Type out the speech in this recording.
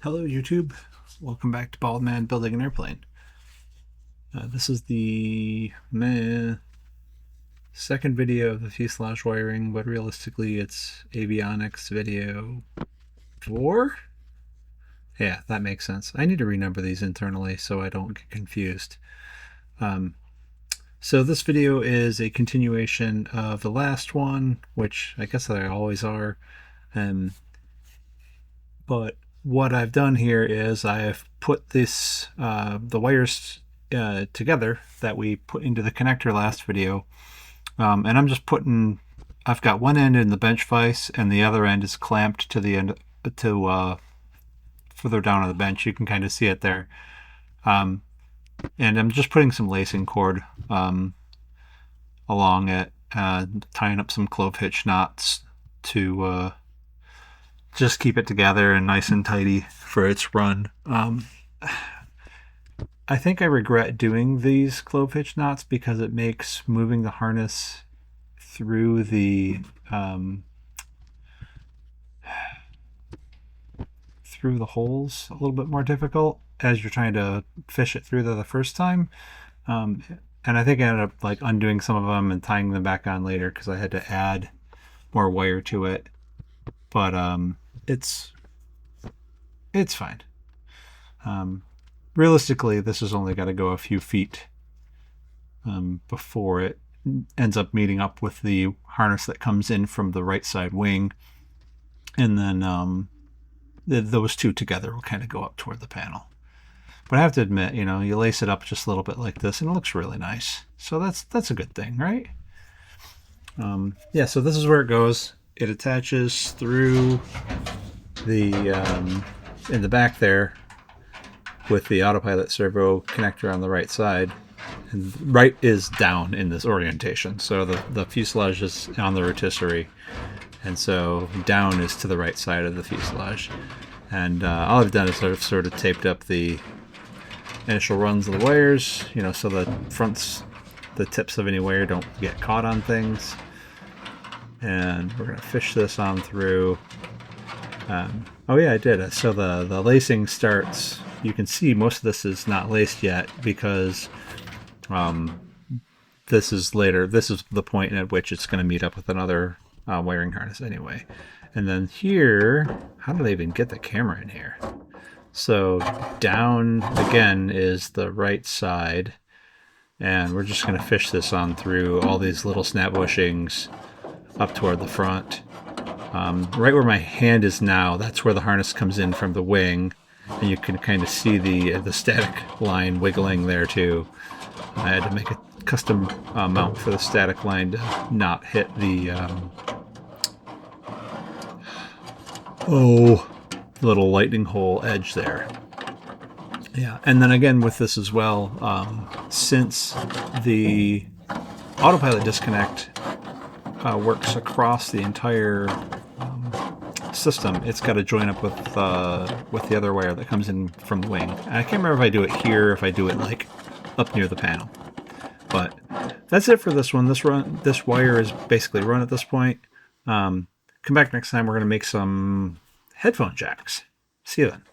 Hello YouTube, welcome back to Bald Man Building an Airplane. This is the second video of the fuselage wiring, but realistically it's avionics video 4? Yeah, that makes sense. I need to renumber these internally so I don't get confused. So this video is a continuation of the last one, which I guess they always are. But what I've done here is I have put this the wires together that we put into the connector last video, and I'm just putting, I've got one end in the bench vise and the other end is clamped to the end to further down on the bench. You can kind of see it there, and I'm just putting some lacing cord along it, tying up some clove hitch knots to just keep it together and nice and tidy for its run. I think I regret doing these clove hitch knots because it makes moving the harness through the holes a little bit more difficult as you're trying to fish it through there the first time. And I think I ended up like undoing some of them and tying them back on later because I had to add more wire to it. But it's fine. Realistically, this has only got to go a few feet before it ends up meeting up with the harness that comes in from the right side wing, and then those two together will kind of go up toward the panel. But I have to admit, you know, you lace it up just a little bit like this and it looks really nice, so that's a good thing, right? Yeah, so this is where it goes. It attaches through the in the back there with the autopilot servo connector on the right side, and right is down in this orientation, so the fuselage is on the rotisserie, and so down is to the right side of the fuselage. And all I've done is sort of taped up the initial runs of the wires, you know, so the tips of any wire don't get caught on things. And we're going to fish this on through. Oh yeah, I did. So the lacing starts, you can see most of this is not laced yet because this is later. This is the point at which it's going to meet up with another wiring harness anyway. And then here, how did I even get the camera in here? So down again is the right side, and we're just going to fish this on through all these little snap bushings up toward the front. Right where my hand is now, that's where the harness comes in from the wing, and you can kind of see the static line wiggling there too. I had to make a custom mount for the static line to not hit the little lightning hole edge there. Yeah, and then again with this as well, since the autopilot disconnect works across the entire system, it's got to join up with the other wire that comes in from the wing. And I can't remember if I do it here, if I do it like up near the panel. But that's it for this one. This wire is basically run at this point. Come back next time. We're going to make some headphone jacks. See you then.